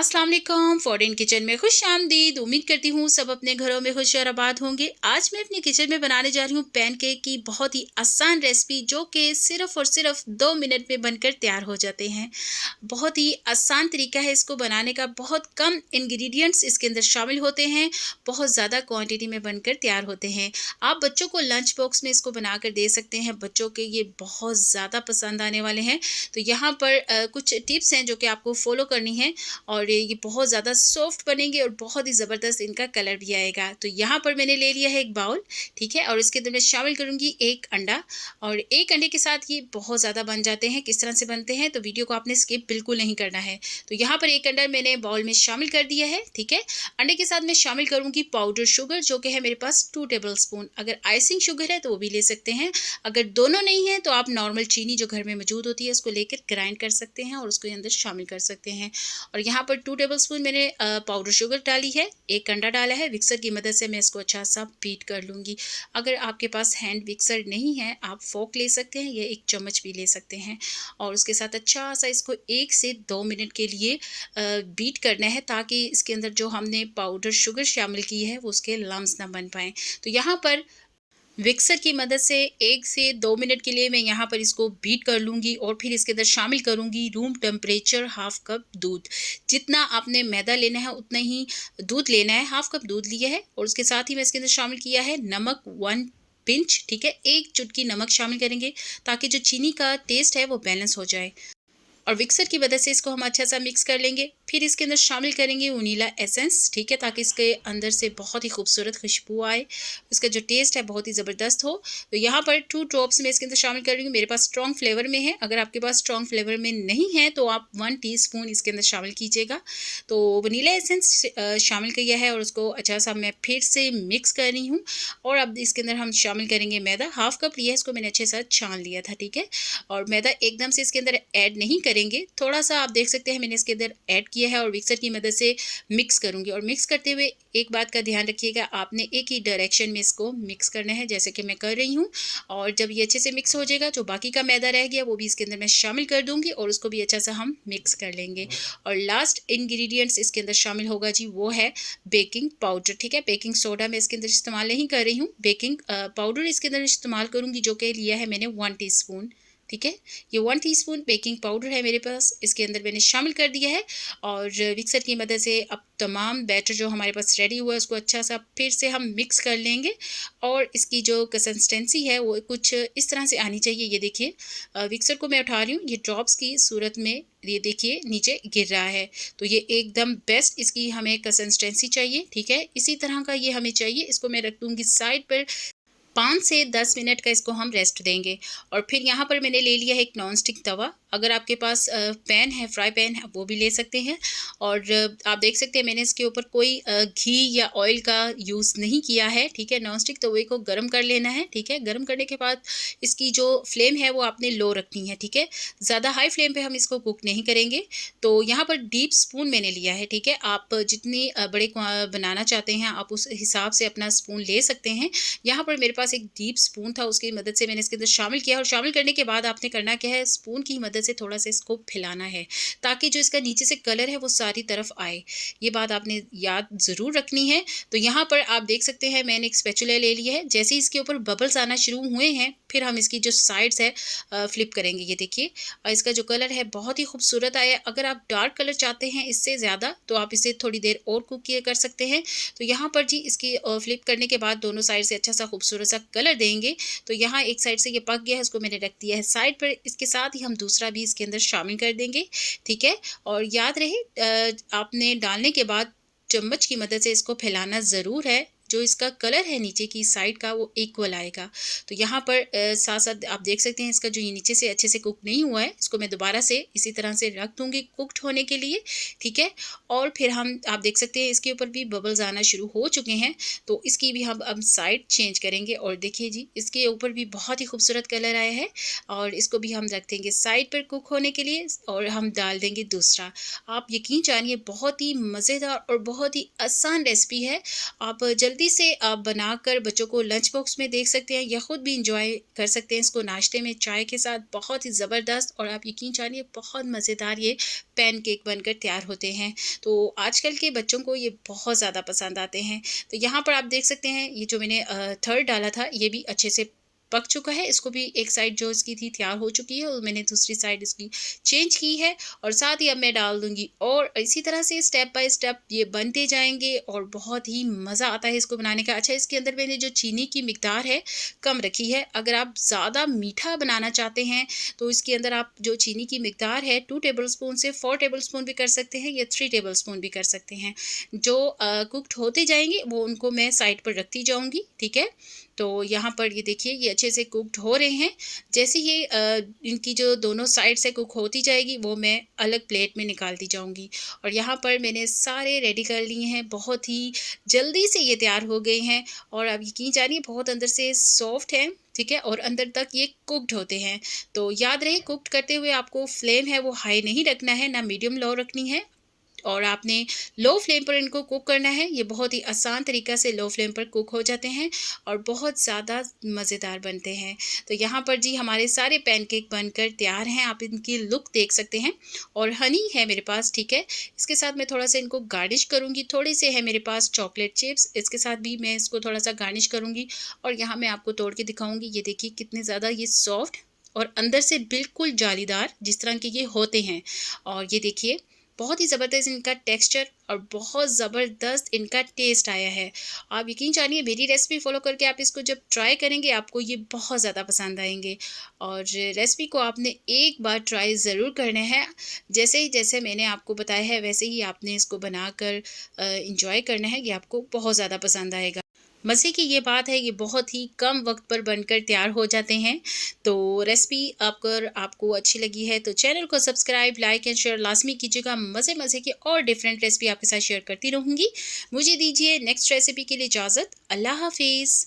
अस्सलाम वालेकुम। Foreign kitchen में खुश आमदीद। उम्मीद करती हूँ सब अपने घरों में खुश और आबाद होंगे। आज मैं अपने किचन में बनाने जा रही हूँ पैनकेक की बहुत ही आसान रेसिपी, जो कि सिर्फ और सिर्फ 2 मिनट में बनकर तैयार हो जाते हैं। बहुत ही आसान तरीका है इसको बनाने का। बहुत कम इंग्रेडिएंट्स इसके अंदर शामिल होते हैं, बहुत ज़्यादा क्वांटिटी में बनकर तैयार होते हैं। आप बच्चों को लंच बॉक्स में इसको बनाकर दे सकते हैं, बच्चों के ये बहुत ज़्यादा पसंद आने वाले हैं। तो यहाँ पर कुछ टिप्स हैं जो कि आपको फॉलो करनी है और ये बहुत ज़्यादा सॉफ्ट बनेंगे और बहुत ही ज़बरदस्त इनका कलर भी आएगा। तो यहाँ पर मैंने ले लिया है एक बाउल, ठीक है, और इसके अंदर मैं शामिल करूँगी एक अंडा। और एक अंडे के साथ ये बहुत ज़्यादा बन जाते हैं। किस तरह से बनते हैं तो वीडियो को आपने स्किप बिल्कुल नहीं करना है। तो यहाँ पर एक अंडा मैंने बाउल में शामिल कर दिया है, ठीक है। अंडे के साथ मैं शामिल करूँगी पाउडर शुगर, जो कि है मेरे पास 2 टेबल स्पून। अगर आइसिंग शुगर है तो वो भी ले सकते हैं। अगर दोनों नहीं है तो आप नॉर्मल चीनी जो घर में मौजूद होती है उसको लेकर ग्राइंड कर सकते हैं और उसको अंदर शामिल कर सकते हैं। और यहाँ पर 2 टेबलस्पून मैंने पाउडर शुगर डाली है, एक अंडा डाला है। मिक्सर की मदद से मैं इसको अच्छा सा बीट कर लूँगी। अगर आपके पास हैंड मिक्सर नहीं है, आप फोक ले सकते हैं या एक चम्मच भी ले सकते हैं। और उसके साथ अच्छा सा इसको 1 से 2 मिनट के लिए बीट करना है, ताकि इसके अंदर जो हमने पाउडर शुगर शामिल की है वो उसके लम्स ना बन पाएँ। तो यहाँ पर मिक्सर की मदद से 1 से 2 मिनट के लिए मैं यहाँ पर इसको बीट कर लूँगी और फिर इसके अंदर शामिल करूँगी रूम टेम्परेचर हाफ़ कप दूध। जितना आपने मैदा लेना है उतना ही दूध लेना है। हाफ़ कप दूध लिया है और उसके साथ ही मैं इसके अंदर शामिल किया है नमक 1 पिंच, ठीक है। 1 चुटकी नमक शामिल करेंगे ताकि जो चीनी का टेस्ट है वो बैलेंस हो जाए। और मिक्सर की मदद से इसको हम अच्छा सा मिक्स कर लेंगे। फिर इसके अंदर शामिल करेंगे वनीला एसेंस, ठीक है, ताकि इसके अंदर से बहुत ही खूबसूरत खुशबू आए, इसका जो टेस्ट है बहुत ही ज़बरदस्त हो। तो यहाँ पर 2 ड्रॉप्स मैं इसके अंदर शामिल कर रही हूँ। मेरे पास स्ट्रॉन्ग फ्लेवर में है। अगर आपके पास स्ट्रॉन्ग फ्लेवर में नहीं है तो आप 1 टीस्पून इसके अंदर शामिल कीजिएगा। तो वनीला एसेंस शामिल किया है और उसको अच्छा सा मैं फिर से मिक्स कर रही हूँ। और अब इसके अंदर हम शामिल करेंगे मैदा। हाफ़ कप लिया है, इसको मैंने अच्छे से छान लिया था, ठीक है। और मैदा एकदम से इसके अंदर ऐड नहीं करेंगे, थोड़ा-सा आप देख सकते हैं मैंने इसके अंदर ऐड किया है और मिक्सर की मदद से मिक्स करूँगी। और मिक्स करते हुए एक बात का ध्यान रखिएगा, आपने एक ही डायरेक्शन में इसको मिक्स करना है, जैसे कि मैं कर रही हूँ। और जब ये अच्छे से मिक्स हो जाएगा, जो बाकी का मैदा रह गया वो भी इसके अंदर मैं शामिल कर दूँगी और उसको भी अच्छा सा हम मिक्स कर लेंगे। और लास्ट इंग्रीडिएंट्स इसके अंदर शामिल होगा जी, वो है बेकिंग पाउडर, ठीक है। बेकिंग सोडा मैं इसके अंदर इस्तेमाल नहीं कर रही हूँ, बेकिंग पाउडर इसके अंदर इस्तेमाल करूँगी, जो कि लिया है मैंने 1 टीस्पून, ठीक है। ये 1 टीस्पून बेकिंग पाउडर है मेरे पास, इसके अंदर मैंने शामिल कर दिया है। और मिक्सर की मदद से अब तमाम बैटर जो हमारे पास रेडी हुआ है उसको अच्छा सा फिर से हम मिक्स कर लेंगे। और इसकी जो कंसिस्टेंसी है वो कुछ इस तरह से आनी चाहिए। ये देखिए, मिक्सर को मैं उठा रही हूँ, ये ड्रॉप्स की सूरत में ये देखिए नीचे गिर रहा है। तो ये एकदम बेस्ट इसकी हमें कंसिस्टेंसी चाहिए, ठीक है। इसी तरह का ये हमें चाहिए। इसको मैं रख दूँगी साइड पर। 5 से 10 मिनट का इसको हम रेस्ट देंगे। और फिर यहाँ पर मैंने ले लिया है एक नॉन स्टिक तवा। अगर आपके पास पैन है, फ्राई पैन है, वो भी ले सकते हैं। और आप देख सकते हैं मैंने इसके ऊपर कोई घी या ऑयल का यूज़ नहीं किया है, ठीक है। नॉन स्टिक तवे को गर्म कर लेना है, ठीक है। गर्म करने के बाद इसकी जो फ्लेम है वो आपने लो रखनी है, ठीक है। ज़्यादा हाई फ्लेम पे हम इसको कुक नहीं करेंगे। तो यहाँ पर डीप स्पून मैंने लिया है, ठीक है। आप जितनी बड़े बनाना चाहते हैं आप उस हिसाब से अपना स्पून ले सकते हैं। यहाँ पर मेरे पास एक डीप स्पून था, उसकी मदद से मैंने इसके अंदर शामिल किया। और शामिल करने के बाद आपने करना क्या है, स्पून की मदद से थोड़ा सा इसको फैलाना है, ताकि जो इसका नीचे से कलर है वो सारी तरफ आए। ये बात आपने याद ज़रूर रखनी है। तो यहाँ पर आप देख सकते हैं मैंने एक स्पैचुला ले लिया है। जैसे ही इसके ऊपर बबल्स आना शुरू हुए हैं, फिर हम इसकी जो साइड्स है फ्लिप करेंगे। ये देखिए, इसका जो कलर है बहुत ही खूबसूरत आया। अगर आप डार्क कलर चाहते हैं इससे ज़्यादा तो आप इसे थोड़ी देर और कुक किया कर सकते हैं। तो यहाँ पर जी इसकी फ्लिप करने के बाद दोनों साइड से अच्छा सा खूबसूरत सा कलर देंगे। तो यहाँ एक साइड से ये पक गया है, इसको मैंने रख दिया है साइड पर। इसके साथ ही हम दूसरा भी इसके अंदर शामिल कर देंगे, ठीक है। और याद रहे आपने डालने के बाद चम्मच की मदद से इसको फैलाना ज़रूर है। जो इसका कलर है नीचे की साइड का वो इक्वल आएगा। तो यहाँ पर साथ साथ आप देख सकते हैं इसका जो ये नीचे से अच्छे से कुक नहीं हुआ है, इसको मैं दोबारा से इसी तरह से रख दूँगी कुक्ड होने के लिए, ठीक है। और फिर हम आप देख सकते हैं इसके ऊपर भी बबल्स आना शुरू हो चुके हैं। तो इसकी भी हम अब साइड चेंज करेंगे। और देखिए जी, इसके ऊपर भी बहुत ही खूबसूरत कलर आया है। और इसको भी हम रख देंगे साइड पर कुक होने के लिए और हम डाल देंगे दूसरा। आप यकीन जानिए बहुत ही मज़ेदार और बहुत ही आसान रेसिपी है। आप जल्दी जल्दी से आप बनाकर बच्चों को लंच बॉक्स में दे सकते हैं या ख़ुद भी इंजॉय कर सकते हैं इसको नाश्ते में चाय के साथ। बहुत ही ज़बरदस्त और आप यकीन जानिए बहुत मज़ेदार ये पैनकेक बनकर तैयार होते हैं। तो आजकल के बच्चों को ये बहुत ज़्यादा पसंद आते हैं। तो यहाँ पर आप देख सकते हैं ये जो मैंने थर्ड डाला था ये भी अच्छे से पक चुका है। इसको भी एक साइड जो इसकी थी तैयार हो चुकी है और मैंने दूसरी साइड इसकी चेंज की है और साथ ही अब मैं डाल दूँगी और इसी तरह से स्टेप बाय स्टेप ये बनते जाएँगे और बहुत ही मज़ा आता है इसको बनाने का। अच्छा, इसके अंदर मैंने जो चीनी की मिकदार है कम रखी है। अगर आप ज़्यादा मीठा बनाना चाहते हैं तो इसके अंदर आप जो चीनी की मिकदार है 2 टेबलस्पून से 4 टेबलस्पून भी कर सकते हैं या 3 टेबलस्पून भी कर सकते हैं। जो कुक्ड होते जाएँगे वो उनको मैं साइड पर रखती जाऊँगी, ठीक है। तो यहाँ पर ये देखिए ये अच्छे से कुक्ड हो रहे हैं। जैसे ये इनकी जो दोनों साइड से कुक होती जाएगी वो मैं अलग प्लेट में निकालती जाऊँगी। और यहाँ पर मैंने सारे रेडी कर लिए हैं। बहुत ही जल्दी से ये तैयार हो गए हैं और आप यकीन जानिए बहुत अंदर से सॉफ्ट हैं, ठीक है, और अंदर तक ये कुक्ड होते हैं। तो याद रहे कुक्ड करते हुए आपको फ्लेम है वो हाई नहीं रखना है, ना मीडियम लो रखनी है और आपने लो फ्लेम पर इनको कुक करना है। ये बहुत ही आसान तरीक़ा से लो फ्लेम पर कुक हो जाते हैं और बहुत ज़्यादा मज़ेदार बनते हैं। तो यहाँ पर जी हमारे सारे पैनकेक बनकर तैयार हैं। आप इनकी लुक देख सकते हैं और हनी है मेरे पास, ठीक है। इसके साथ मैं थोड़ा सा इनको गार्निश करूँगी। थोड़े से है मेरे पास चॉकलेट चिप्स, इसके साथ भी मैं इसको थोड़ा सा गार्निश करूँगी और यहाँ मैं आपको तोड़ के दिखाऊँगी। ये देखिए कितने ज़्यादा ये सॉफ्ट और अंदर से बिल्कुल जालीदार जिस तरह के ये होते हैं। और ये देखिए बहुत ही ज़बरदस्त इनका टेक्सचर और बहुत ज़बरदस्त इनका टेस्ट आया है। आप यकीन जानिए मेरी रेसिपी फ़ॉलो करके आप इसको जब ट्राई करेंगे आपको ये बहुत ज़्यादा पसंद आएंगे। और रेसिपी को आपने एक बार ट्राई ज़रूर करना है। जैसे मैंने आपको बताया है वैसे ही आपने इसको बनाकर इंजॉय करना है। ये आपको बहुत ज़्यादा पसंद आएगा। मज़े की ये बात है ये बहुत ही कम वक्त पर बनकर तैयार हो जाते हैं। तो रेसिपी अगर आपको अच्छी लगी है तो चैनल को सब्सक्राइब, लाइक एंड शेयर लाज़मी कीजिएगा। मज़े की और डिफरेंट रेसिपी आपके साथ शेयर करती रहूँगी। मुझे दीजिए नेक्स्ट रेसिपी के लिए इजाज़त। अल्लाह हाफ़िज़।